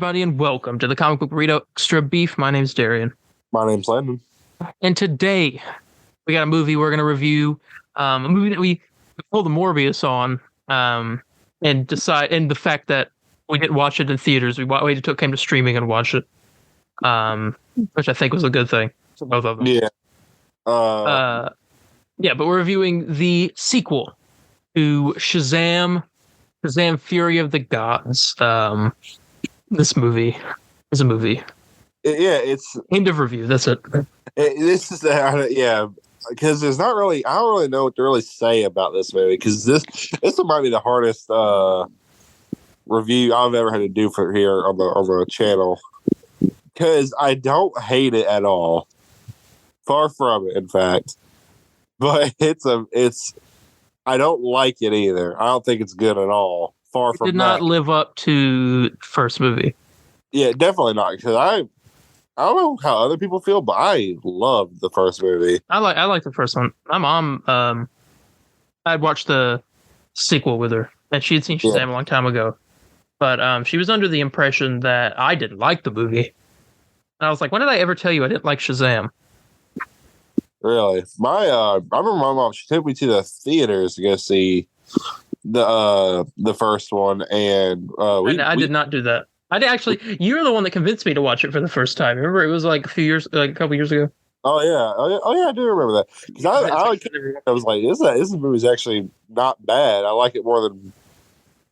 everybody, and welcome to the Comic Book Burrito Extra Beef. My name's Darien. My name's Landon. And today, we got a movie we're going to review. A movie that we pulled the Morbius on, and the fact that we didn't watch it in theaters. We waited until it came to streaming and watched it, which I think was a good thing for both of them. Yeah. But we're reviewing the sequel to Shazam Fury of the Gods. This movie is a movie. It's end of review. That's it. This is because there's not really. I don't really know what to really say about this movie because this might be the hardest review I've ever had to do for here on the channel because I don't hate it at all. Far from it, in fact. But I don't like it either. I don't think it's good at all. Far from did not live up to the first movie. Yeah, definitely not. Because I don't know how other people feel, but I loved the first movie. I like the first one. My mom, I'd watched the sequel with her, and she had seen Shazam a long time ago. But she was under the impression that I didn't like the movie. And I was like, when did I ever tell you I didn't like Shazam? Really? I remember my mom, she took me to the theaters to go see the first one, and I did not do that. You're the one that convinced me to watch it for the first time. Remember, it was like a couple years ago. Oh yeah, I do remember that. Because I was like, this movie's actually not bad. I like it more than,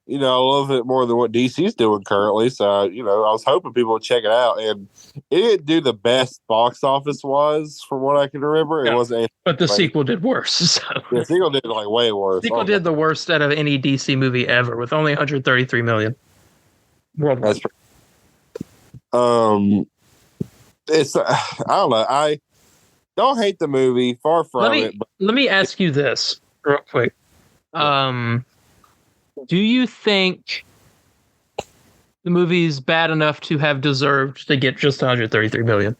I love it more than what DC's doing currently. So, I was hoping people would check it out, and it didn't do the best box office was from what I can remember. It wasn't, but the sequel did worse. So. The sequel did like way worse. The sequel did the worst out of any DC movie ever, with only 133 million worldwide. It's I don't know. I don't hate the movie. Far from it. Let me ask you this real quick. Do you think the movie's bad enough to have deserved to get just 133 million?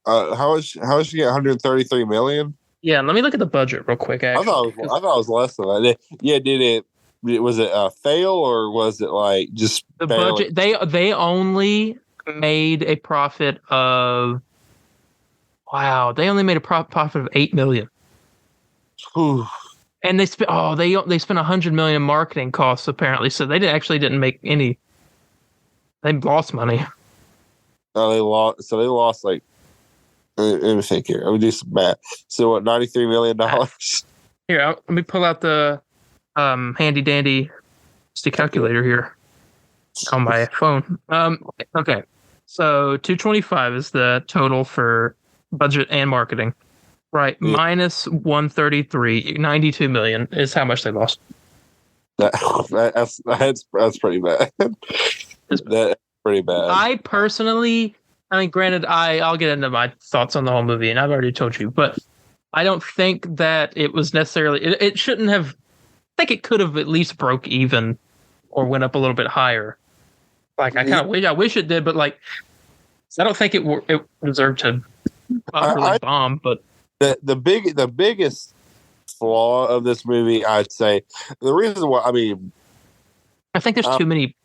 How much she get 133 million? Yeah, let me look at the budget real quick. Actually. I thought it was less than that. Yeah, was it a fail or was it like just the barely? Budget? They only made a profit of They only made a profit of 8 million. Whew. And they spent $100 million in marketing costs apparently, so they didn't make any. They lost money. Oh, they lost like. Let me think here. Let me do some math. So what? $93 million. Here, let me pull out the handy dandy calculator here on my phone. Okay, so 225 is the total for budget and marketing. Right, yeah. Minus 133, 92 million is how much they lost. That's pretty bad. That's pretty bad. I personally, granted, I'll get into my thoughts on the whole movie, and I've already told you, but I don't think that it was necessarily. It shouldn't have. I think it could have at least broke even, or went up a little bit higher. Like I wish it did, but I don't think it deserved to utterly bomb, but. The biggest flaw of this movie, I'd say, the reason why I think there's too many.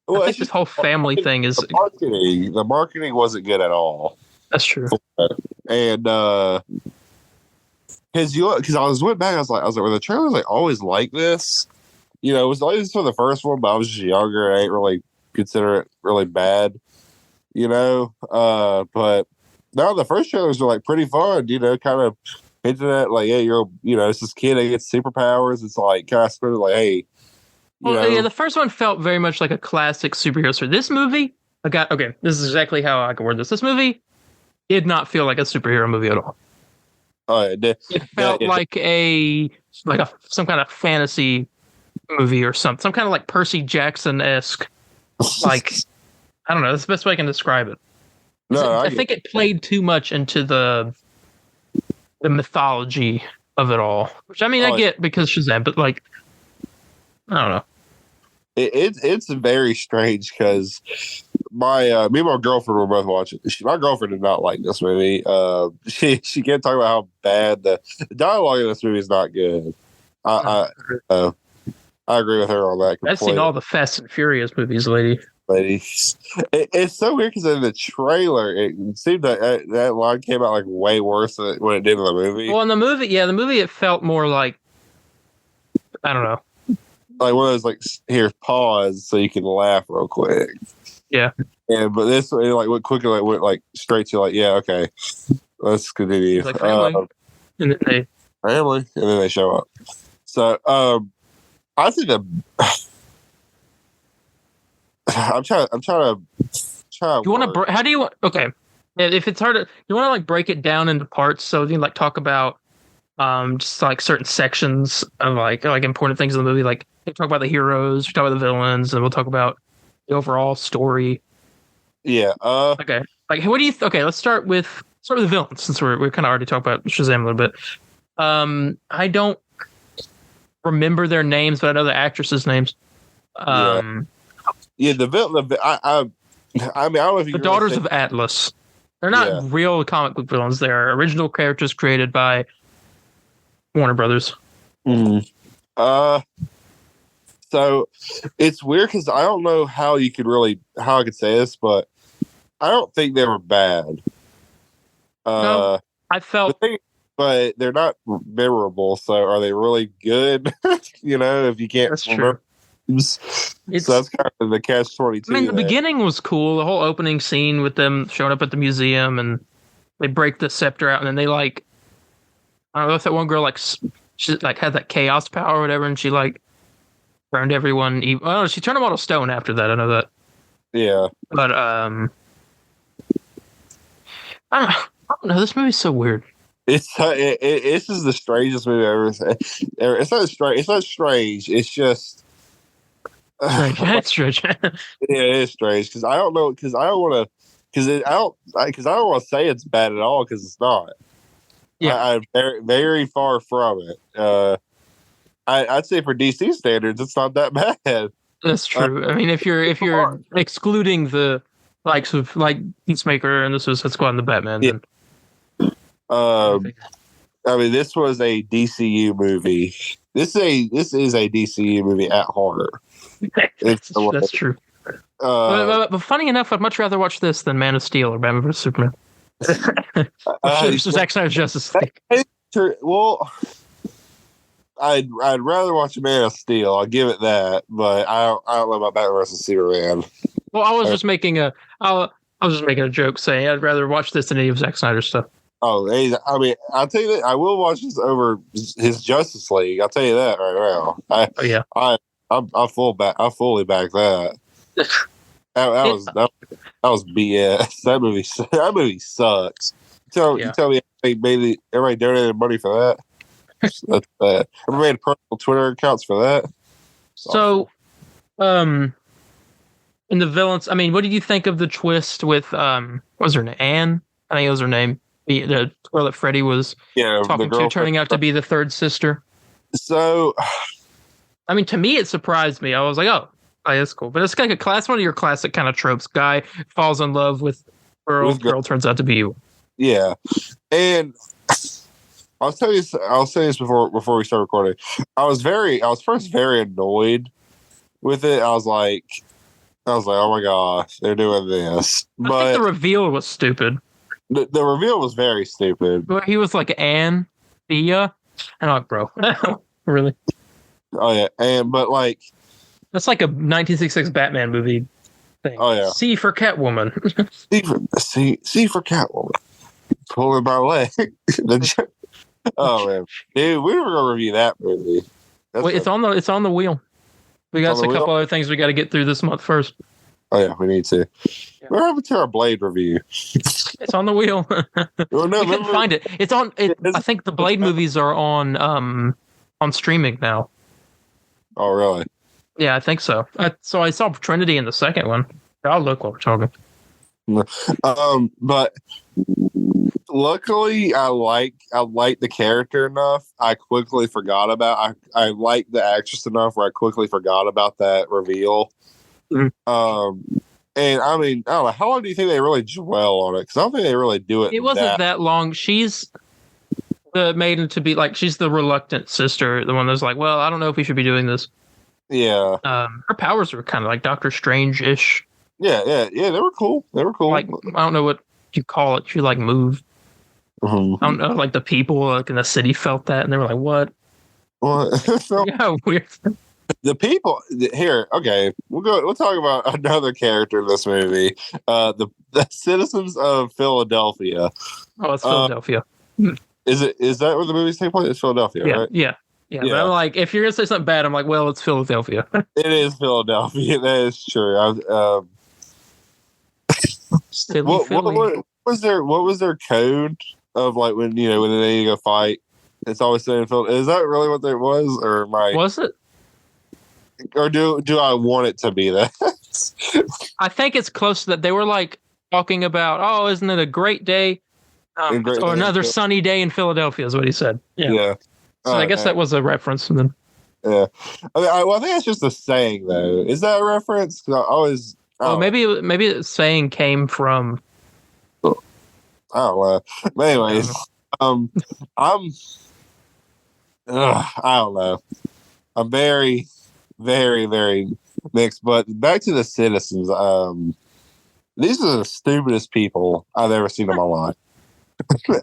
I think this whole family thing is the marketing wasn't good at all. That's true. And because I went back, I was like, were the trailers always like this? It was always for the first one, but I was just younger. I ain't really consider it really bad. But. No, the first trailers were pretty fun, kind of hinting at it's this kid that gets superpowers. It's kind of sort of hey. Yeah, the first one felt very much like a classic superhero story. This movie, this is exactly how I can word this. This movie did not feel like a superhero movie at all. Oh, it felt like some kind of fantasy movie or some kind of Percy Jackson-esque. I don't know. That's the best way I can describe it. No, I think it played too much into the mythology of it all, which I get because Shazam, but I don't know. It's very strange because me and my girlfriend were both watching. My girlfriend did not like this movie. She kept talking about how bad the dialogue in this movie is not good. I agree with her on that. I've seen all the Fast and Furious movies, lady. lady. It's so weird because in the trailer, it seemed like that line came out like way worse than when it did in the movie. Well, in the movie, it felt more like, I don't know. Like one of those, like, here, pause so you can laugh real quick. Yeah. But this, it like went quickly, like went like straight to like, yeah, okay, let's continue. It's like family. And then family, and then they show up. So, I think that I'm trying to. You want to? How do you? Okay, if it's hard to, you want to like break it down into parts so you can like talk about, just like certain sections of like important things in the movie. Like we talk about the heroes, we talk about the villains, and we'll talk about the overall story. Yeah. Okay. Like, what do you? Okay, let's start with the villains since we're kind of already talked about Shazam a little bit. I don't remember their names, but I know the actresses' names. Yeah, the villain. I mean, I don't know if you the Daughters of Atlas. They're not real comic book villains. They're original characters created by Warner Brothers. Mm. So it's weird because I don't know how I could say this, but I don't think they were bad. No, I felt, but they're not memorable. So are they really good? If you can't. That's true. So that's kind of the catch-22. I mean, the beginning was cool. The whole opening scene with them showing up at the museum and they break the scepter out, and then they like, I don't know if that one girl like she like had that chaos power or whatever, and she like turned everyone evil. Oh, she turned them all to stone after that. I know that. Yeah, but I don't know. This movie's so weird. This is the strangest movie I've ever seen. It's not strange. It's not strange. It's just. Strange. It's strange. Yeah, it is strange because I don't know because I don't want to say it's bad at all because it's not. Yeah, I'm very, very far from it. I'd say for DC standards, it's not that bad. That's true. I mean, if you're excluding the likes of like Peacemaker and the Suicide Squad and the Batman, yeah. I mean, this was a DCU movie. This is a DCU movie at heart. That's true. But funny enough, I'd much rather watch this than Man of Steel or Batman vs Superman. Zack Snyder's Justice League. Well, I'd rather watch Man of Steel. I'll give it that, but I don't know about Batman vs Superman. Well, I was just making a joke saying I'd rather watch this than any of Zack Snyder's stuff. Oh, I mean, I'll tell you that I will watch this over his Justice League. I'll tell you that right now. I fully back that. That was BS. That movie sucks. You tell me everybody donated money for that. That's bad. Everybody had personal Twitter accounts for that. So, in the villains, I mean, what did you think of the twist with what was her name? Anne? I think it was her name. The girl that Freddy was talking to, turning out to be the third sister. So, I mean, to me, it surprised me. I was like, oh, that's cool. But it's like one of your classic kind of tropes. Guy falls in love with girl turns out to be you. Yeah. And I'll tell you this before we start recording. I was first very annoyed with it. I was like, oh my gosh, they're doing this. But I think the reveal was stupid. The reveal was very stupid. Where he was like Anne, Thea, and I'm like, bro, really? Oh yeah, but like that's like a 1966 Batman movie thing. Oh yeah, C for Catwoman. C for Catwoman. Pulling my leg. Oh man, dude, we were gonna review that movie. Wait, it's on the wheel. We got a couple other things we got to get through this month first. Oh yeah, we need to. Yeah. We're having our Blade review. It's on the wheel. Well, no, you can find it. It's on. I think the Blade movies are on streaming now. Oh really? Yeah, I think so. So I saw Trinity in the second one. I'll look while we're talking. But luckily, I like the character enough. I quickly forgot about. I like the actress enough where I quickly forgot about that reveal. Mm-hmm. And I mean, I don't know. How long do you think they really dwell on it? Because I don't think they really do it. It wasn't that long. She's the maiden to be like. She's the reluctant sister, the one that's like, well, I don't know if we should be doing this. Yeah. Her powers were kind of like Doctor Strange-ish. Yeah. They were cool. They were cool. Like, I don't know what you call it. You like move. Mm-hmm. I don't know. Like the people like in the city felt that, and they were like, "What?" Well, so Yeah, weird. the people here. Okay, We'll talk about another character in this movie. The citizens of Philadelphia. Oh, it's Uh, Philadelphia. is that where the movies take place? It's Philadelphia, Yeah, right? yeah, yeah. But I'm Yeah, like, if you're gonna say something bad, I'm like, well, it's Philadelphia. it is Philadelphia. That is true. Philly, Philly. What was their code of like when when they need to go fight? It's always saying Phil. Is that really what that was, or Was it? or do I want it to be that? I think it's close to that. They were like talking about, oh, isn't it a great day? Or another sunny day in Philadelphia is what he said. Yeah. So I guess that was a reference. And then, yeah. I think that's just a saying, though. Is that a reference? 'Cause I always. maybe the saying came from. I don't know. But anyways, I'm. I don't know. I'm very, very, very mixed. But back to the citizens. These are the stupidest people I've ever seen in my life. Because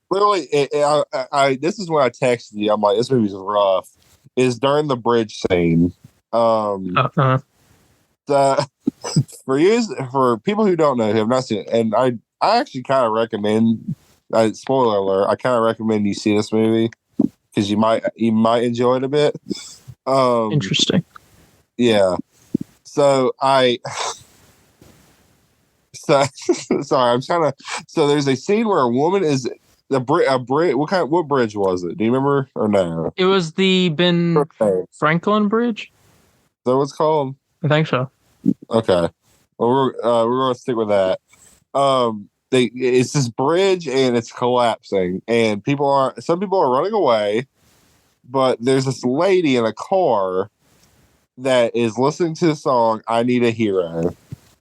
literally, this is when I texted you. I'm like, this movie's rough. Is during the bridge scene. The for people who don't know, who have not seen it, and I actually kind of recommend. Spoiler alert! I kind of recommend you see this movie because you might enjoy it a bit. Interesting. Yeah. So sorry, I'm trying to. So there's a scene where a woman is a bridge. What bridge was it? Do you remember or no? It was the Ben Franklin Bridge. Is that what it's called? I think so. Okay. Well, we're going to stick with that. It's this bridge and it's collapsing, and some people are running away, but there's this lady in a car that is listening to the song "I Need a Hero."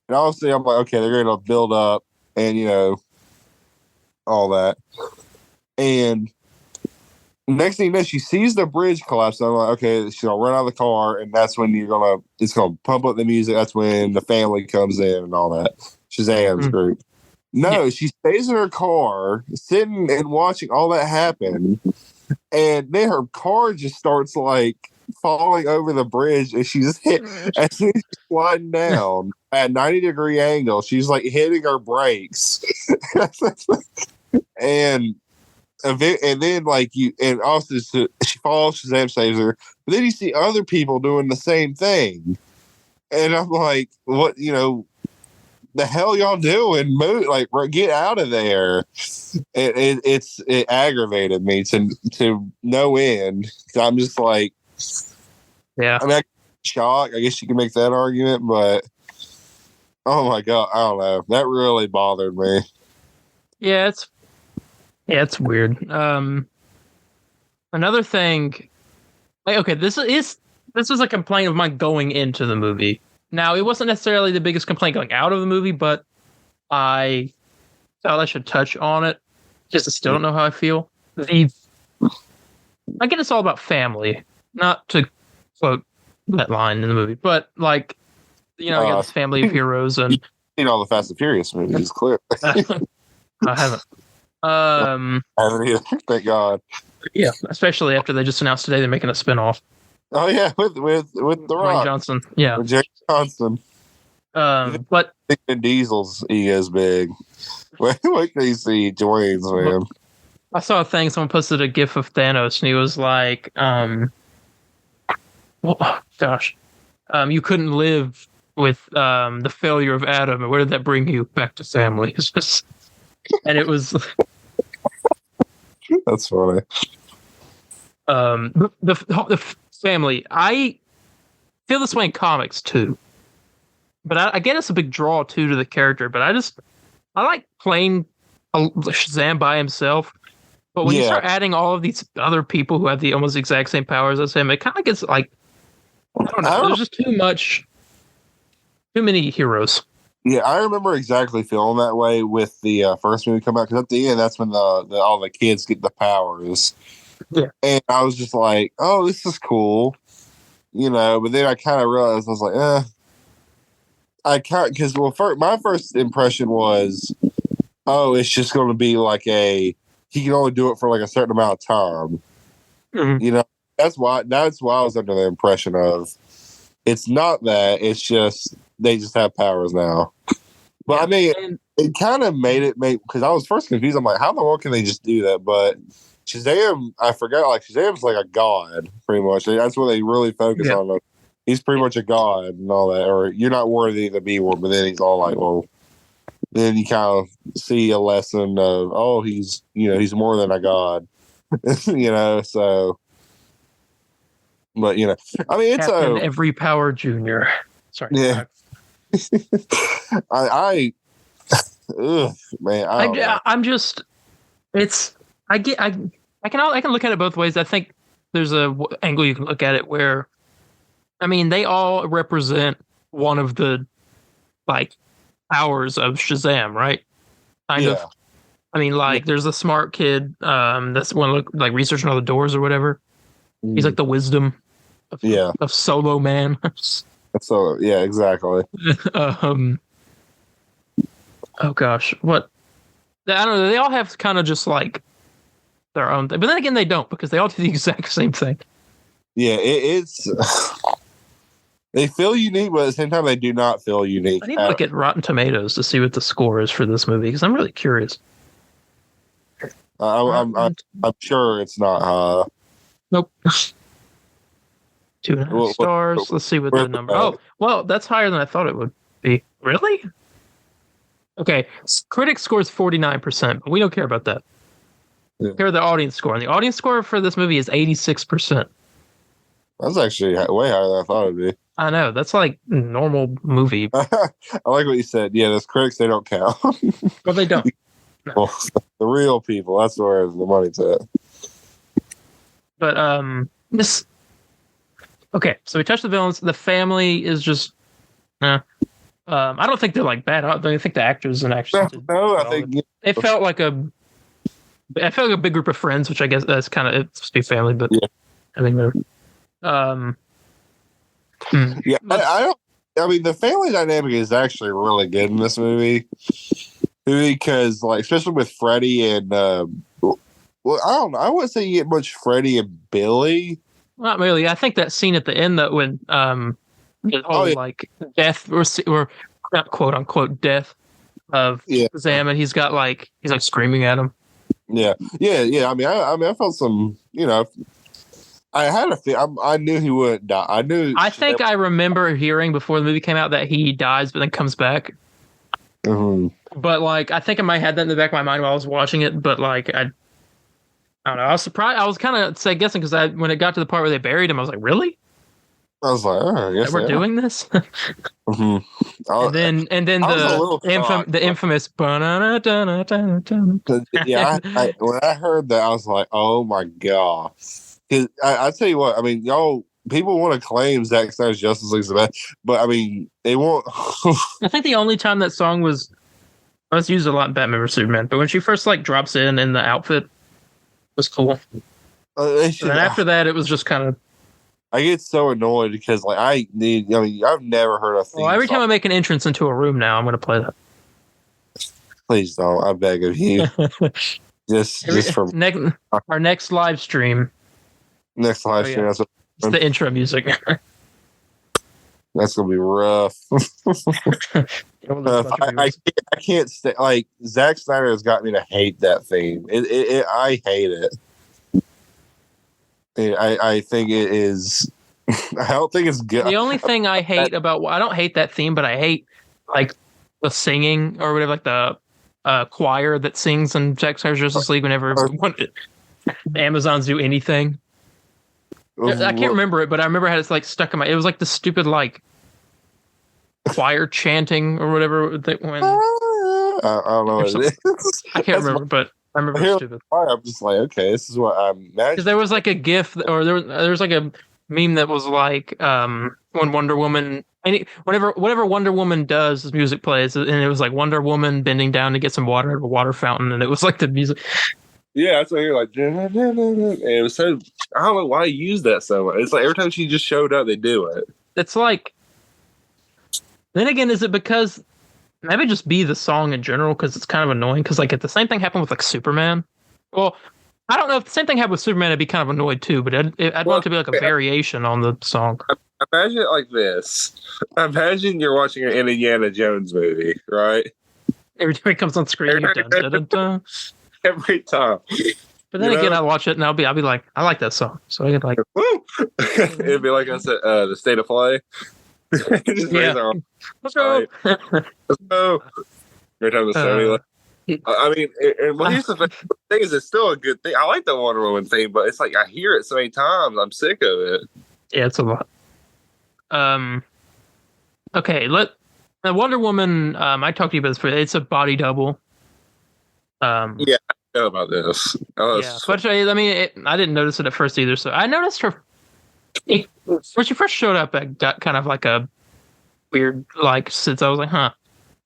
And obviously, I'm like, okay, they're going to build up and, all that. And next thing you know, she sees the bridge collapse. And I'm like, okay, she's going to run out of the car. And that's when it's going to pump up the music. That's when the family comes in and all that. Shazam's group. No, she stays in her car, sitting and watching all that happen. And then her car just starts like falling over the bridge, and she's hit as soon as she's sliding down at 90-degree angle. She's like hitting her brakes, and then like and also she falls. Shazam saves her, but then you see other people doing the same thing, and I'm like, what the hell y'all doing? Move, like, get out of there. It aggravated me to no end. I'm just like, yeah. I mean, shock. I guess you can make that argument, but oh my god, I don't know. That really bothered me. Yeah, it's weird. Another thing, okay, this is a complaint of mine going into the movie. Now, it wasn't necessarily the biggest complaint going out of the movie, but I thought I should touch on it. Just I still don't know how I feel. I get it's all about family, not to quote that line in the movie, but like, I got this family of heroes and all the Fast and Furious movies, clear. I haven't. I haven't either. Thank God. Yeah, especially after they just announced today they're making a spinoff. Oh yeah, with the Rock Dwayne Johnson. Yeah, with Jake Johnson. But Vin Diesel's ego's big. Wait till you see Dwayne's, man. I saw a thing. Someone posted a GIF of Thanos, and he was like, you couldn't live with the failure of Adam, and where did that bring you? Back to family." It's just, and it was. That's funny. The family. I feel this way in comics too, but I get it's a big draw too to the character. But I like plain Shazam by himself. But when you start adding all of these other people who have the almost exact same powers as him, it kind of gets like, I don't know. There's just too many heroes. Yeah, I remember exactly feeling that way with the first movie come out, because at the end, that's when all the kids get the powers. Yeah. And I was just like, oh, this is cool. But then I kind of realized, I was like, I can't because my first impression was, oh, it's just going to be like he can only do it for like a certain amount of time. Mm-hmm. You know, that's why I was under the impression of it's not that, it's just they just have powers now. But Yeah. I mean, it kind of made because I was first confused. I'm like, how in the world can they just do that? But Shazam, I forgot, like Shazam's like a god, pretty much. That's what they really focus on. Like, he's pretty much a god and all that, or you're not worthy to be one. But then he's all like, well, then you kind of see a lesson of, oh, he's more than a god, So, but I mean, it's Captain Every Power Junior. Sorry. Yeah. I ugh, man, I'm just. It's. I can look at it both ways. I think there's a angle you can look at it where, I mean, they all represent one of the like powers of Shazam, right? Kind of. I mean, like, there's a smart kid that's one like researching all the doors or whatever. He's like the wisdom of Solo Man. So yeah, exactly. Oh gosh, what? I don't know. They all have kind of just like their own thing, but then again, they don't, because they all do the exact same thing. Yeah, it's they feel unique, but at the same time, they do not feel unique. I need to look at Rotten Tomatoes to see what the score is for this movie, because I'm really curious. I'm sure it's not. Nope. 2.5 stars. Let's see what the number. Oh, well, that's higher than I thought it would be. Really? Okay. Critic scores 49%, but we don't care about that. Yeah. Care the audience score. And the audience score for this movie is 86%. That's actually way higher than I thought it'd be. I know. That's like normal movie. I like what you said. Yeah, those critics, they don't count. Well, they don't. No. Well, the real people, that's where the money's at. But this. Okay, so we touched the villains. The family is just. I don't think they're like bad. I think the actors and actresses. No, I think it felt like a. I felt like a big group of friends, which I guess that's kind of it's supposed to be family, but yeah. I think they're. Yeah, I don't. I mean, the family dynamic is actually really good in this movie because, like, especially with Freddie and, well, I don't know. I wouldn't say you get much Freddie and Billy. Not really. I think that scene at the end that when the whole like death or not quote unquote death of Shazam, and he's like screaming at him. Yeah. I mean, I felt some, I had I knew he wouldn't die. I think I remember hearing before the movie came out that he dies, but then comes back. Mm-hmm. But like, I think I might have had that in the back of my mind while I was watching it. But like, I don't know. I was surprised. I was kind of guessing because when it got to the part where they buried him, I was like, really? I was like, oh, I guess we're doing this. Mm-hmm. And then the infamous. Yeah, when I heard that, I was like, oh my god. Because I tell you what, I mean, people want to claim Zack Snyder's Justice League's the best, but I mean, they won't. I think the only time that song was used a lot in Batman vs Superman, but when she first like drops in the outfit, it was cool. And then after that, it was just kind of. I get so annoyed because like I've never heard a theme. Well, every time I make an entrance into a room now, I'm going to play that. Please don't. I beg of you. just for our next live stream. Next live stream. It's the intro music. That's gonna be rough. I can't stay. Like Zack Snyder has got me to hate that theme. I hate it. I think it is. I don't think it's good. The only thing I hate I don't hate that theme, but I hate like the singing or whatever, like the choir that sings in Zack Snyder's Justice League whenever Amazons do anything. I can't remember it, but I remember how it's like stuck in my. It was like the stupid like choir chanting or whatever. That when I don't know what it is. I can't remember, but I remember it was stupid. I'm just like, okay, this is what I'm. Because there was like a GIF, or there was like a meme that was like when Wonder Woman, whatever Wonder Woman does, his music plays, and it was like Wonder Woman bending down to get some water at a water fountain, and it was like the music. Yeah, that's what you're like. And it was so. I don't know why you use that so much. It's like every time she just showed up, they do it. It's like Then again, is it because maybe just be the song in general because it's kind of annoying? Because like if the same thing happened with like Superman, well, I don't know if the same thing happened with Superman, I'd be kind of annoyed too. But I'd want it to be like a variation on the song. Imagine it like this. Imagine you're watching an Indiana Jones movie, right? Every time it comes on screen, dun, dun, dun, dun. Every time. But then again, I'll watch it and I'll be like, I like that song, so I get like, it'd be like I said, the state of play. Just raise our arms. Let's go. Let's go. Every time the Sony. I mean, well, here's the thing: is it's still a good thing. I like the Wonder Woman theme, but it's like I hear it so many times, I'm sick of it. Yeah, it's a lot. Okay, Wonder Woman. I talked to you about this. It's a body double. Yeah, I know about this. Yeah, but I mean, I didn't notice it at first either. So I noticed her when she first showed up. It got kind of like a weird, like, since I was like, huh,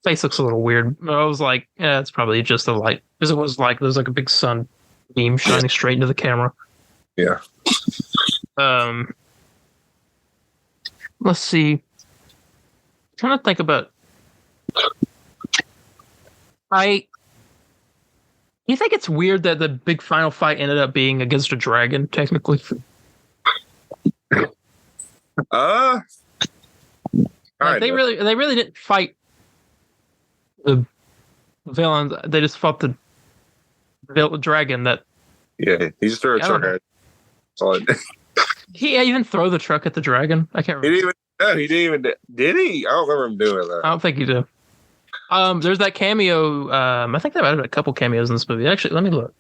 face looks a little weird. But I was like, yeah, it's probably just the light because it was like there's like a big sun beam shining straight into the camera. Yeah. Let's see. I'm trying to think about. You think it's weird that the big final fight ended up being against a dragon, technically? Like they really didn't fight the villains. They just fought the dragon that. Yeah, he just threw a truck at. He even throw the truck at the dragon. I can't remember. He didn't even. Did he? I don't remember him doing that. I don't think he did. There's that cameo. I think there might have been a couple cameos in this movie. Actually, let me look.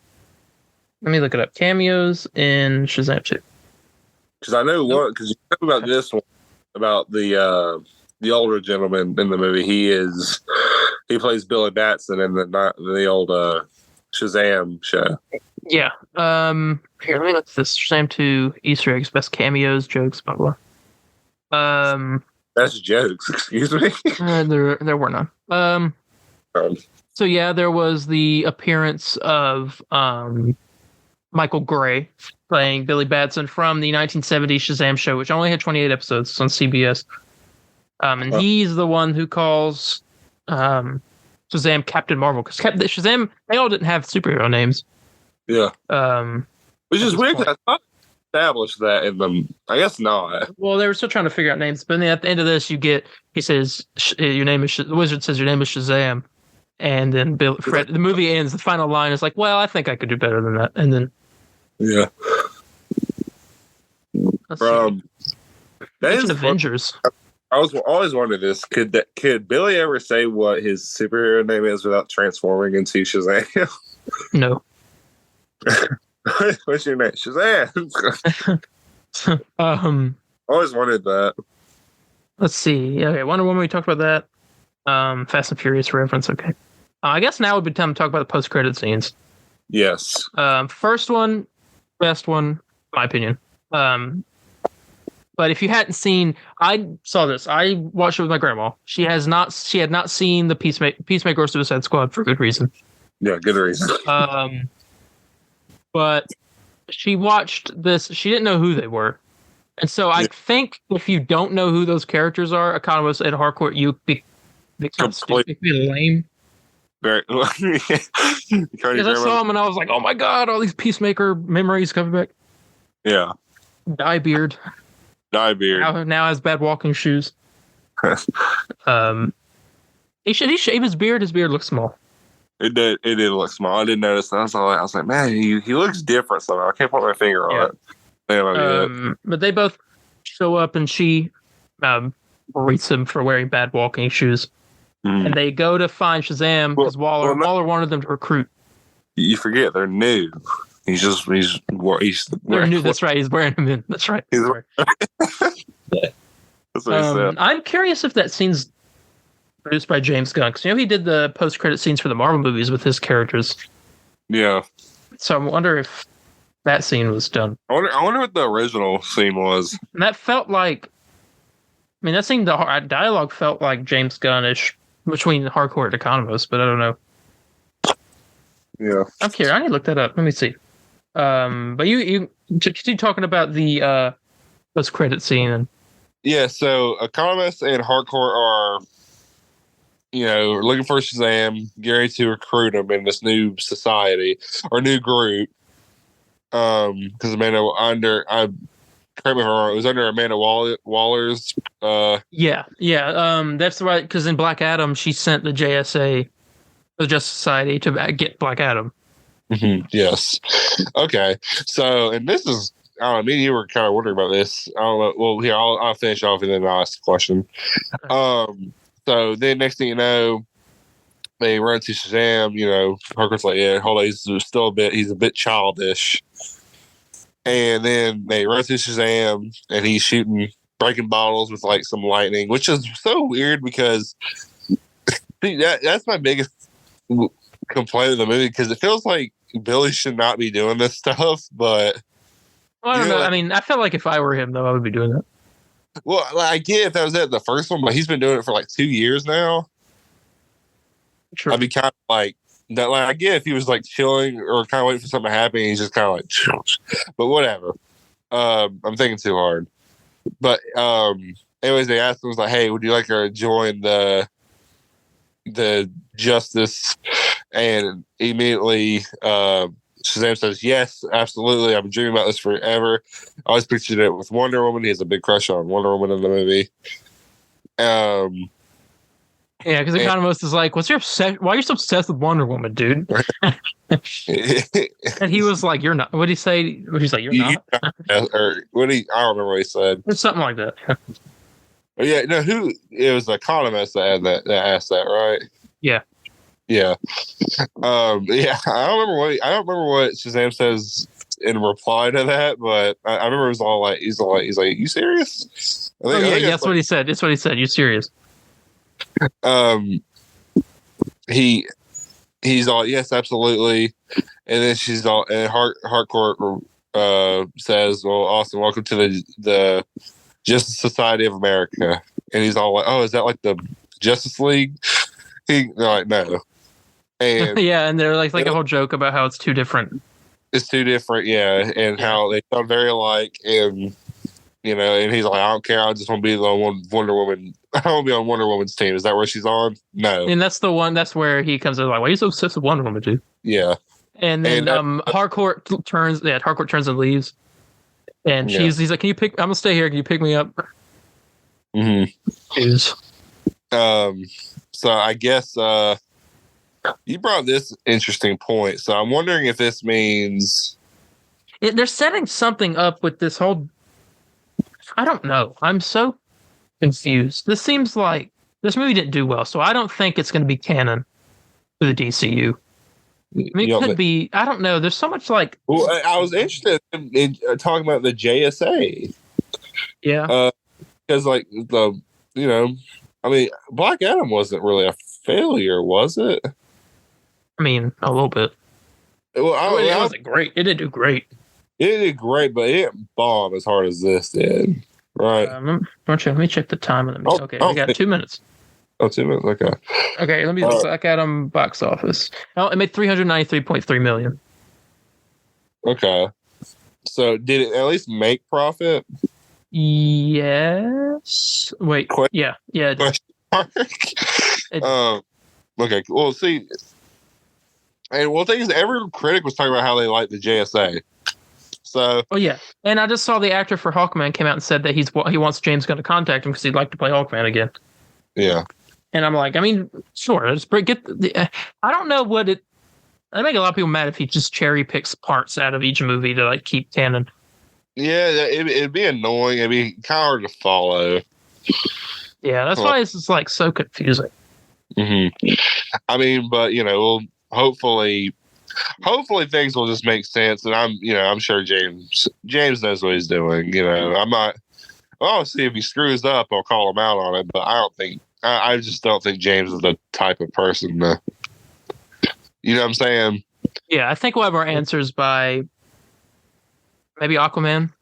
Let me look it up. Cameos in Shazam 2. Because I know one. Because you know about this one, about the older gentleman in the movie. He plays Billy Batson in the old Shazam show. Yeah. Here, let me look at this. Shazam 2 Easter eggs, best cameos, jokes, blah blah. That's jokes. Excuse me. There were none. So yeah, there was the appearance of Michael Gray playing Billy Batson from the 1970s Shazam show, which only had 28 episodes. It's on CBS. And he's the one who calls Shazam Captain Marvel, because Shazam, they all didn't have superhero names. Yeah. Which is weird. I thought established that in them. I guess not. Well, they were still trying to figure out names, but then at the end of this, he says, "Your name is." The wizard says, "Your name is Shazam," and then Fred. The movie ends. The final line is like, "Well, I think I could do better than that." And then, yeah. That's Avengers. I always wondered this. Could Billy ever say what his superhero name is without transforming into Shazam? No. What's your name? Shazam. Always wanted that. Let's see. Okay, Wonder Woman, we talked about that. Fast and Furious reference. Okay. I guess now would be time to talk about the post-credit scenes. Yes. First one, best one, my opinion. But if you hadn't seen, I saw this. I watched it with my grandma. She had not seen the Peacemaker or Suicide Squad for good reason. Yeah, good reason. But she watched this. She didn't know who they were. And so I think if you don't know who those characters are, Economist and Harcourt, you be kind of stupid, be lame. Very. Because I saw them and I was like, oh my God, all these Peacemaker memories coming back. Yeah. Diebeard. Now has bad walking shoes. He shaved his beard. His beard looks small. It did look small. I didn't notice that. I was like, man, he looks different somehow. I can't put my finger on it. But they both show up and she berates him for wearing bad walking shoes. And they go to find Shazam because Waller wanted them to recruit. You forget they're new. He's they're new. That's right. He's wearing them in. That's right. That's what he said. I'm curious if that scene's produced by James Gunn, because he did the post-credit scenes for the Marvel movies with his characters. Yeah. So I wonder if that scene was done. I wonder what the original scene was. And that felt like, that scene, the dialogue felt like James Gunn-ish between Harcourt and Economist, but I don't know. Yeah. I'm curious. I need to look that up. Let me see. But you continue talking about the post-credit scene, and Yeah, so economists and hardcore are, looking for Shazam, Gary to recruit him in this new society or new group. Because Amanda correct me if I'm wrong, it was under Amanda Waller's. Yeah. That's right. Because in Black Adam, she sent the JSA, the Justice Society, to get Black Adam. Yes. Okay. So, and this is, I don't know, me and you were kind of wondering about this. I don't know. Well, here, I'll finish off and then I'll ask the question. So then next thing you know, they run to Shazam, Harker's like, yeah, hold on, he's a bit childish. And then they run to Shazam and he's breaking bottles with like some lightning, which is so weird because that's my biggest complaint of the movie, because it feels like Billy should not be doing this stuff, but I don't know. I mean, I felt like if I were him, though, I would be doing that. Well, I get if that was the first one, but he's been doing it for like 2 years now. Sure. I'd be kind of like that. Like, I get if he was like chilling or kind of waiting for something to happen, he's just kind of like, but whatever. I'm thinking too hard. But anyways, they asked him, was like, "Hey, would you like to join the Justice?" And immediately, Shazam says, "Yes, absolutely. I've been dreaming about this forever. I always pictured it with Wonder Woman. He has a big crush on Wonder Woman in the movie." Yeah, because Economist is like, "What's your obsession? Why are you so obsessed with Wonder Woman, dude?" And he was like, "You're not." What did he say? What did he say? You're not. Or I don't remember what he said. It's something like that. But yeah, no. It was the Economist that asked that, right? Yeah. Yeah. Yeah. I don't remember what Shazam says in reply to that, but I remember it was all like, he's like, "You serious?" That's what he said. That's what he said. You serious? He's all, "Yes, absolutely." And then she's all, and Harcourt says, "Well, Austin, welcome to the Justice Society of America." And he's all like, "Oh, is that like the Justice League?" They're like, "No." And yeah, and they're like a whole joke about how it's two different. It's two different, yeah, and how they sound very alike, and and he's like, "I don't care. I just want to be on Wonder Woman. I want to be on Wonder Woman's team." Is that where she's on? No. And that's the one. That's where he comes in like, "Why are you so obsessed with Wonder Woman, dude?" Yeah. And then Harcourt turns and leaves, and he's like, "Can you pick? I'm gonna stay here. Can you pick me up?" Mm-hmm. So I guess you brought this interesting point. So I'm wondering if this means they're setting something up with this whole. I don't know. I'm so confused. This seems like this movie didn't do well, so I don't think it's going to be canon for the DCU. I mean, it could be. I don't know. There's so much like. Well, I was interested in talking about the JSA. Yeah. Because like I mean, Black Adam wasn't really a failure, was it? I mean, a little bit. Well, it wasn't great. It didn't do great. It did great, but it didn't bomb as hard as this did. Right. Let me check the time of the movie. Okay, we got 2 minutes. Oh, 2 minutes. Okay. Okay, let me look Black Adam box office. Oh, it made $393.3 million. Okay. So did it at least make profit? Yes. Wait. Yeah. It did. Okay. Well, see, and the thing is, every critic was talking about how they like the JSA. So. Oh yeah, and I just saw the actor for Hawkman came out and said that he wants James Gunn to contact him because he'd like to play Hawkman again. Yeah. And I'm like, I mean, sure, I don't know what it. I make a lot of people mad if he just cherry picks parts out of each movie to like keep canon. Yeah, it'd be annoying. It'd be kind of hard to follow. Yeah, that's why it's just like so confusing. Mm-hmm. I mean, but we'll hopefully things will just make sense, and I'm sure James knows what he's doing. I'm not. Well, see if he screws up, I'll call him out on it. But I just don't think James is the type of person to. You know what I'm saying? Yeah, I think we'll have our answers by maybe Aquaman.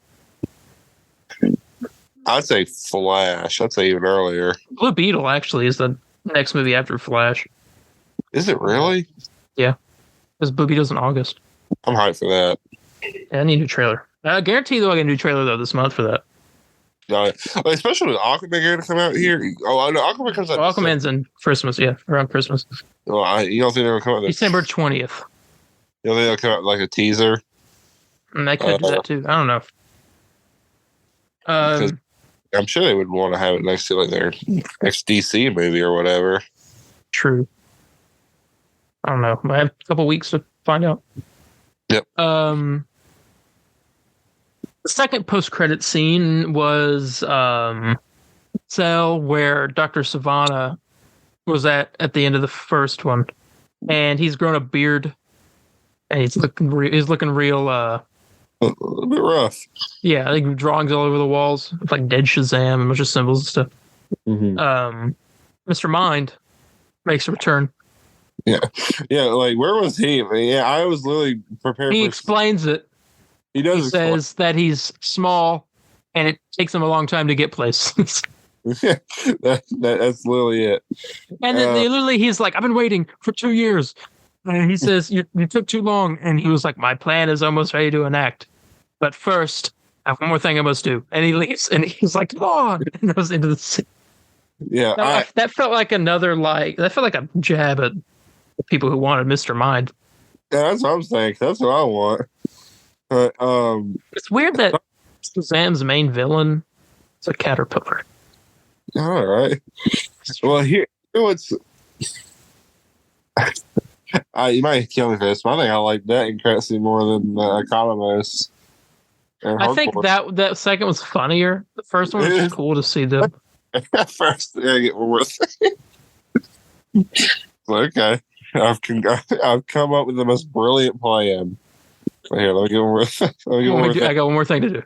I'd say Flash. I'd say even earlier. Blue Beetle actually is the next movie after Flash. Is it really? Yeah. Because Blue Beetle's in August. I'm hyped for that. Yeah, I need a new trailer. I guarantee they'll get a new trailer though this month for that. especially with Aquaman going to come out here. Oh, no, Aquaman comes out. Well, Aquaman's in Christmas, yeah, around Christmas. Well, you don't think they'll come out December 20th. You don't think they'll come out like a teaser? And they could do that too. I don't know. I'm sure they would want to have it next to like their next DC movie or whatever. True. I don't know. I have a couple weeks to find out. Yep. The second post-credit scene was cell where Dr. Savannah was at the end of the first one, and he's grown a beard, and he's looking real. A bit rough. Yeah, like drawings all over the walls, like dead Shazam and a bunch of symbols and stuff. Mm-hmm. Mr. Mind makes a return. Yeah. Like where was he? Yeah, I was literally prepared. He explains it. He does. He says that he's small, and it takes him a long time to get places. that's literally it. And then he's like, "I've been waiting for 2 years." And he says, you took too long. And he was like, "My plan is almost ready to enact. But first, I have one more thing I must do." And he leaves, and he's like, "Come on," and goes into the sea. Yeah. That felt like that felt like a jab at the people who wanted Mr. Mind. Yeah, that's what I'm saying. That's what I want. But, it's weird that Shazam's main villain is a caterpillar. All right. Well, here, what's... you might kill me for this, but I think I like that incredibly more than Economist. I think that second was funnier. The first one was just cool to see them. First, I get worse. Okay, I've come up with the most brilliant plan. Here, let me get one more. I got one more thing to do.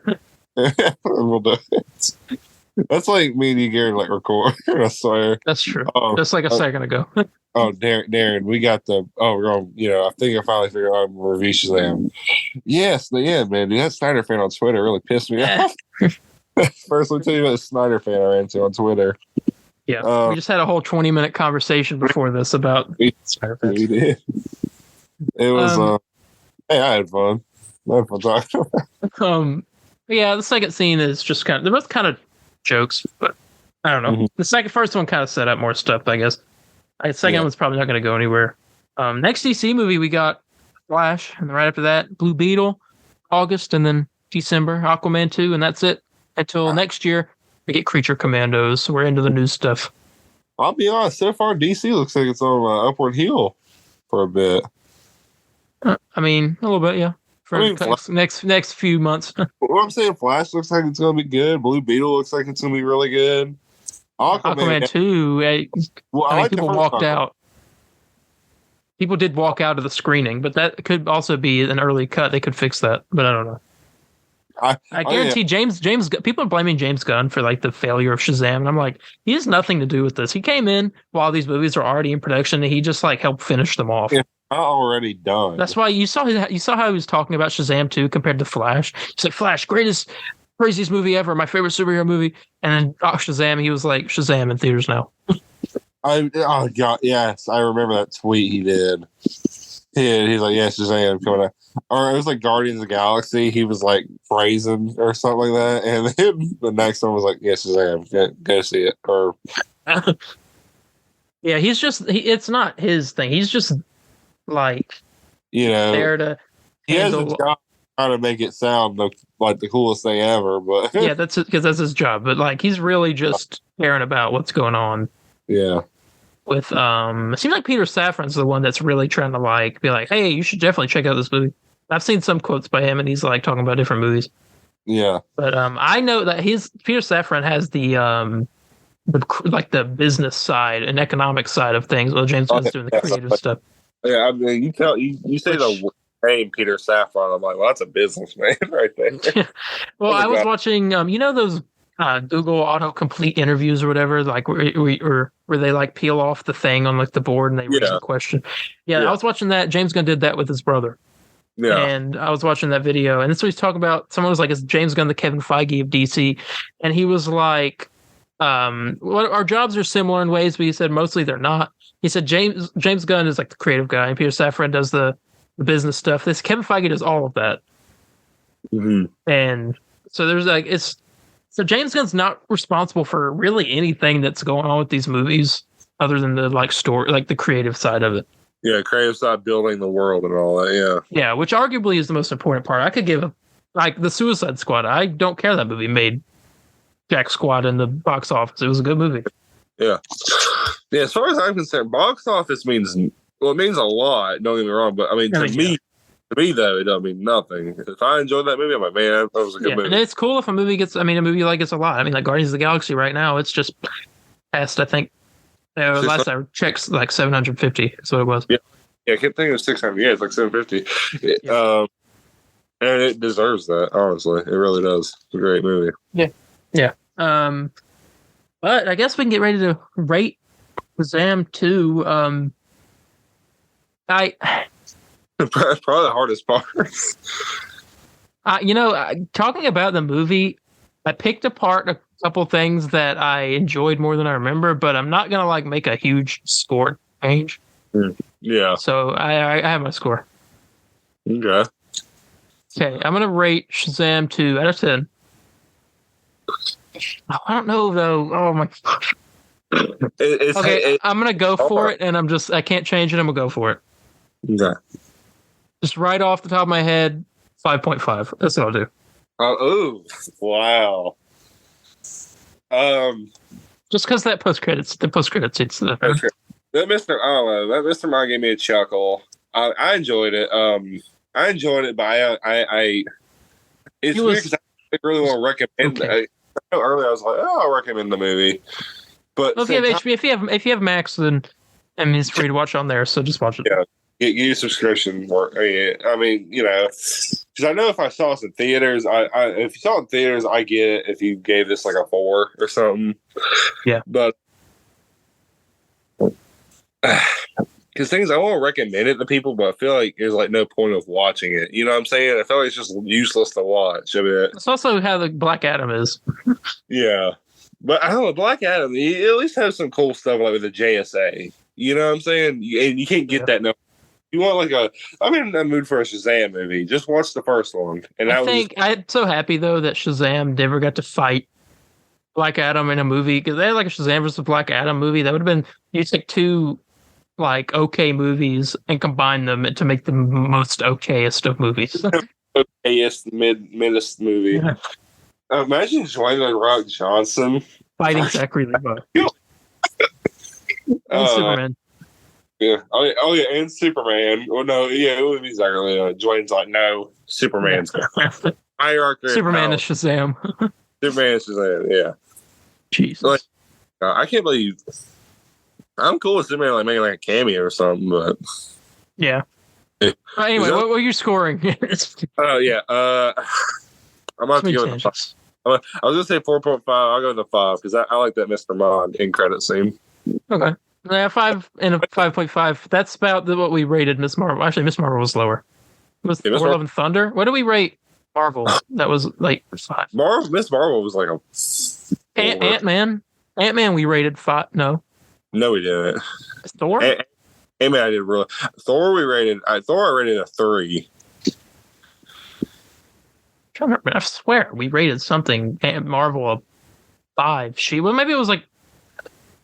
We'll do it. That's like me and you, Gary, like record. I swear. That's true. Just like a second ago. Darren, we got the. We're going. I think I finally figured out I'm review Shazam. Yes, the end, man. Dude, that Snyder fan on Twitter really pissed me off. First, let me tell you about the Snyder fan I ran into on Twitter. Yeah, we just had a whole 20-minute conversation before this about Snyder fans. We did. It was. Hey, I had fun. I had fun talking. Yeah, the second scene is just they're both kind of jokes, but I don't know. Mm-hmm. The first one kind of set up more stuff, I guess. The second one's probably not going to go anywhere. Next DC movie, we got Flash, and right after that, Blue Beetle, August, and then December, Aquaman 2, and that's it. Until next year, we get Creature Commandos, so we're into the new stuff. I'll be honest, so far, DC looks like it's on an upward heel for a bit. I mean, a little bit, yeah. For next few months. What I'm saying, Flash looks like it's going to be good. Blue Beetle looks like it's going to be really good. Aquaman 2, I mean, people walked out. People did walk out of the screening, but that could also be an early cut. They could fix that, but I don't know. I guarantee James. People are blaming James Gunn for like the failure of Shazam, and I'm like, he has nothing to do with this. He came in while these movies are already in production, and he just like helped finish them off. Yeah, already done. That's why you saw how he was talking about Shazam 2 compared to Flash. He's like, Flash, craziest movie ever, my favorite superhero movie, and then Shazam, he was like, Shazam in theaters now. Oh god, yes, I remember that tweet he did. He's like, yeah, Shazam coming out. Or it was like Guardians of the Galaxy. He was like praising or something like that, and then the next one was like, yeah, Shazam, go see it. Or yeah, it's not his thing. He's just like there to. He has a job trying to make it sound like the coolest thing ever, but yeah, that's because that's his job. But like, he's really just caring about what's going on. Yeah. With it seems like Peter Safran's the one that's really trying to like be like, hey, you should definitely check out this movie. I've seen some quotes by him, and he's like talking about different movies. Yeah. But I know that Peter Safran has the business side and economic side of things, while James Gunn's doing the creative stuff. Yeah, I mean, you say the name Peter Safran, I'm like, well, that's a businessman right there. Well, I was watching, those Google autocomplete interviews or whatever, like where they like peel off the thing on like the board and they read the question. Yeah, I was watching that. James Gunn did that with his brother. Yeah. And I was watching that video, and that's what he's talking about. Someone was like, is James Gunn the Kevin Feige of DC? And he was like, our jobs are similar in ways, but he said mostly they're not. He said James Gunn is like the creative guy, and Peter Safran does the business stuff. This Kevin Feige does all of that. Mm-hmm. And so there's like, it's So James Gunn's not responsible for really anything that's going on with these movies, other than the like story, like the creative side of it. Yeah, creative side, building the world and all that. Yeah. Yeah, which arguably is the most important part. I could give like the Suicide Squad. I don't care that movie made jack squad in the box office. It was a good movie. Yeah. Yeah. As far as I'm concerned, box office means it means a lot. Don't get me wrong, but I mean, to me though, it doesn't mean nothing. If I enjoyed that movie, I'm like, man, that was a good movie. And it's cool if a movie gets. I mean, a movie like gets a lot. I mean, like Guardians of the Galaxy right now, it's just past. I think last I checked, like 750. That's what it was. Yeah. Yeah, I kept thinking it was 600. Yeah, it's like 750. Yeah. And it deserves that, honestly. It really does. It's a great movie. Yeah. Yeah. But I guess we can get ready to rate Shazam 2. Probably the hardest part. Talking about the movie, I picked apart a couple things that I enjoyed more than I remember, but I'm not gonna like make a huge score change. Yeah. So I have my score. Okay. Okay, I'm gonna rate Shazam 2 out of 10. I don't know though. Oh my gosh. I'm gonna go for it, and I can't change it. I'm gonna go for it. Okay. Just right off the top of my head, 5.5. That's what I'll do. Oh, wow. Just because the post credits, it's that Mr. Mind gave me a chuckle. I enjoyed it. But it's weird because I really want to recommend. Okay. I know earlier I was like, I'll recommend the movie. But if you have Max, then it's free to watch on there. So just watch it. Yeah, get you a subscription. I mean, because I know if I saw this in theaters, if you saw it in theaters, I get it. If you gave this like a 4 or something, yeah. But because things I won't recommend it to people, but I feel like there's like no point of watching it. You know what I'm saying? I feel like it's just useless to watch. I mean, it's also how the Black Adam is. Yeah. But I don't know, Black Adam, he at least has some cool stuff like with the JSA. You know what I'm saying? And you can't get that no. You want I'm in a mood for a Shazam movie. Just watch the first one. And I'm so happy though that Shazam never got to fight Black Adam in a movie, because they had like a Shazam versus Black Adam movie. That would have been, you take two like okay movies and combine them to make the most okayest of movies. Okayest, middest movie. Yeah. Imagine Dwayne The Rock Johnson fighting Zachary Levi. And Superman. Yeah. Oh yeah, and Superman. Well, no, yeah, it would be Zachary Levi. Dwayne's like, no, Superman's hierarchy. Superman is Shazam. Superman is Shazam. Yeah. Jesus. I can't believe. I'm cool with Superman like making like a cameo or something, but yeah. Anyway, what are you scoring? Oh yeah. I'm about to go with the 5. I was gonna say 4.5. I'll go with the 5 because I like that Mr. Mind in credit scene. Okay. Yeah, 5 and a 5.5. That's about what we rated Miss Marvel. Actually, Miss Marvel was lower. It was Thor: Love and Thunder. What do we rate Marvel? That was like 5. Miss Marvel was like a Ant-Man. Ant-Man we rated 5. No, we didn't. Thor? Ant-Man I did really. Thor I rated a 3. I swear we rated something Marvel a 5. Maybe it was like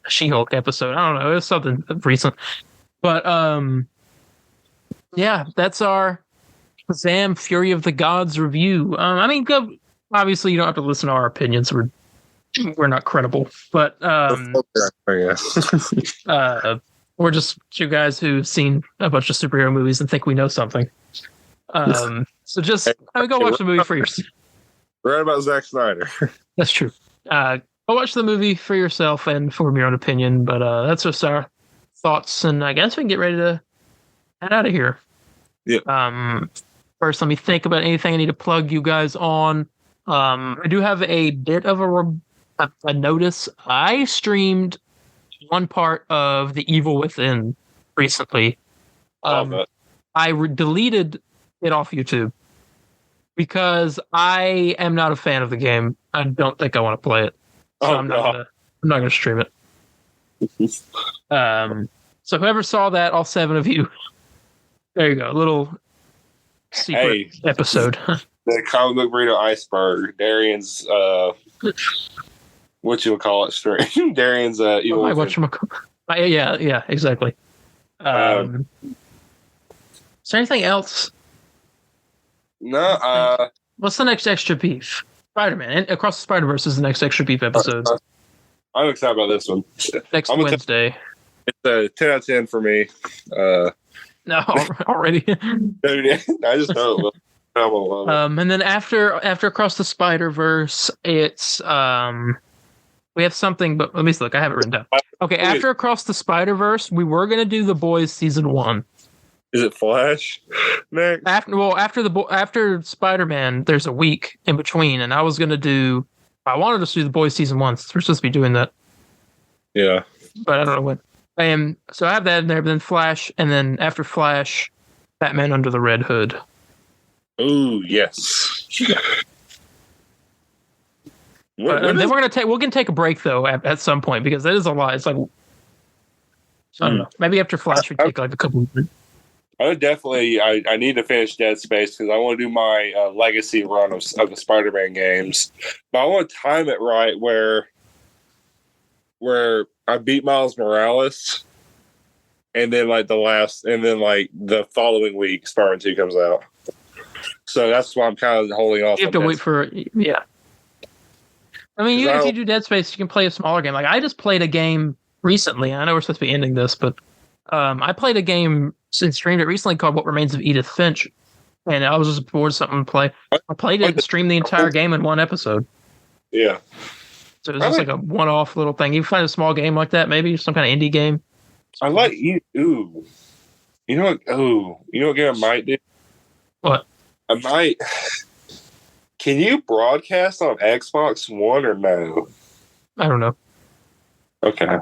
a She-Hulk episode. I don't know. It was something recent. But yeah, that's our Shazam Fury of the Gods review. I mean, obviously you don't have to listen to our opinions. We're not credible, but we're just two guys who've seen a bunch of superhero movies and think we know something. So just go watch the movie for yourself. Right about Zack Snyder. That's true. Go watch the movie for yourself and form your own opinion. But that's just our thoughts, and I guess we can get ready to head out of here. Yeah. First, let me think about anything I need to plug you guys on. I do have a bit of a notice. I streamed one part of The Evil Within recently. I deleted it off YouTube because I am not a fan of the game. I don't think I want to play it. So I'm not going to stream it. So whoever saw that, all 7 of you, there you go. A little secret episode. The comic book burrito iceberg. Darian's what you would call it stream. Darian's evil. Yeah, exactly. Is there anything else? No. What's the next extra beef? Spider-Man. And Across the Spider-Verse is the next extra beef episode. I'm excited about this one. Next Wednesday. It's a 10 out of 10 for me. No, already. I just know. And then after Across the Spider-Verse, it's we have something, but let me look. I have it written down. Okay, after Across the Spider-Verse, we were gonna do The Boys season 1. Is it Flash next? After Spider-Man, there's a week in between, and I wanted to do The Boys season 1. Since we're supposed to be doing that. Yeah, but I don't know when. And so I have that in there, but then Flash, and then after Flash, Batman Under the Red Hood. Oh yes. Then we're gonna take a break though at some point because that is a lot. It's like I don't know. Maybe after Flash we take like a couple of minutes. I would definitely. I need to finish Dead Space because I want to do my legacy run of the Spider-Man games, but I want to time it right where I beat Miles Morales, and then the following week Spider-Man 2 comes out. So that's why I'm kind of holding off. You have to wait for I mean, if you do Dead Space, you can play a smaller game. Like I just played a game recently. I know we're supposed to be ending this, but I played a game and streamed it recently called What Remains of Edith Finch, and I was just bored of something to play. I played it and streamed the entire game in one episode. Yeah. So it was just like a one-off little thing. You find a small game like that, maybe some kind of indie game. I like you. Ooh, you know what? Oh, you know what game I might do? What? I might. Can you broadcast on Xbox One or no? I don't know. Okay. I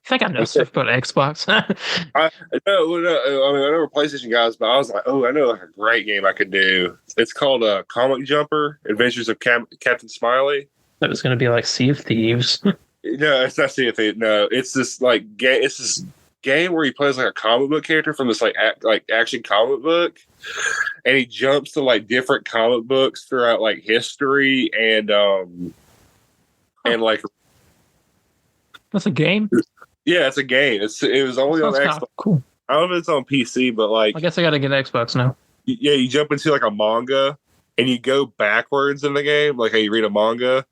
think I know stuff about Xbox. I know PlayStation guys, but I was like, I know like a great game I could do. It's called Comic Jumper: Adventures of Captain Smiley. That was going to be like Sea of Thieves. No, it's not Sea of Thieves. No, it's this like game. It's this game where he plays like a comic book character from this like action comic book, and he jumps to like different comic books throughout like history and like. That's a game. Yeah, it's a game. It was only on Xbox. Cool. I don't know if it's on PC, but like I guess I got to get an Xbox now. Yeah, you jump into like a manga and you go backwards in the game, like how you read a manga,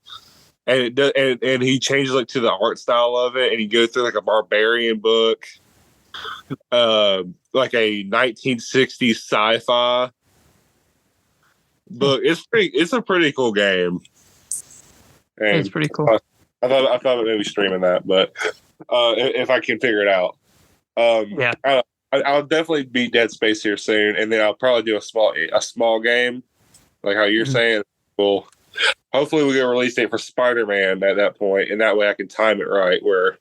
and it does, and he changes like to the art style of it, and you go through like a barbarian book, like a 1960s sci-fi book. It's a pretty cool game. And it's pretty cool. I thought about maybe streaming that, but if I can figure it out, I'll definitely beat Dead Space here soon, and then I'll probably do a small game, like how you're saying. Well, hopefully we get a release date for Spider-Man at that point, and that way I can time it right where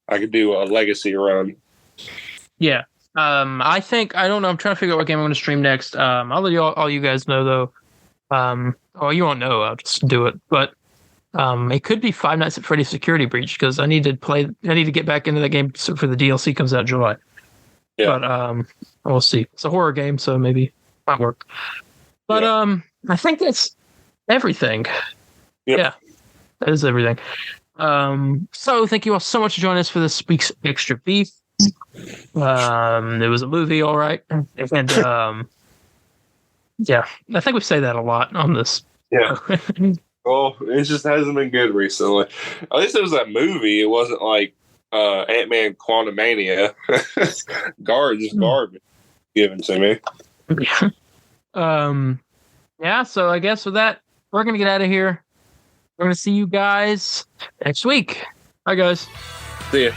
I can do a legacy run. Yeah. I don't know. I'm trying to figure out what game I'm going to stream next. I'll let all you guys know though. You won't know. I'll just do it. But it could be Five Nights at Freddy's Security Breach because I need to get back into that game for the DLC comes out in July. Yeah. But we'll see. It's a horror game, so maybe it might work. But I think that's everything. Yep. Yeah. That is everything. So thank you all so much for joining us for this week's Extra Beef. It was a movie, all right. And yeah, I think we say that a lot on this. Yeah. Well, it just hasn't been good recently. At least it was that movie. It wasn't like Ant-Man Quantumania. Garbage given to me. Yeah, so I guess with that, we're going to get out of here. We're going to see you guys next week. Bye, guys. See ya.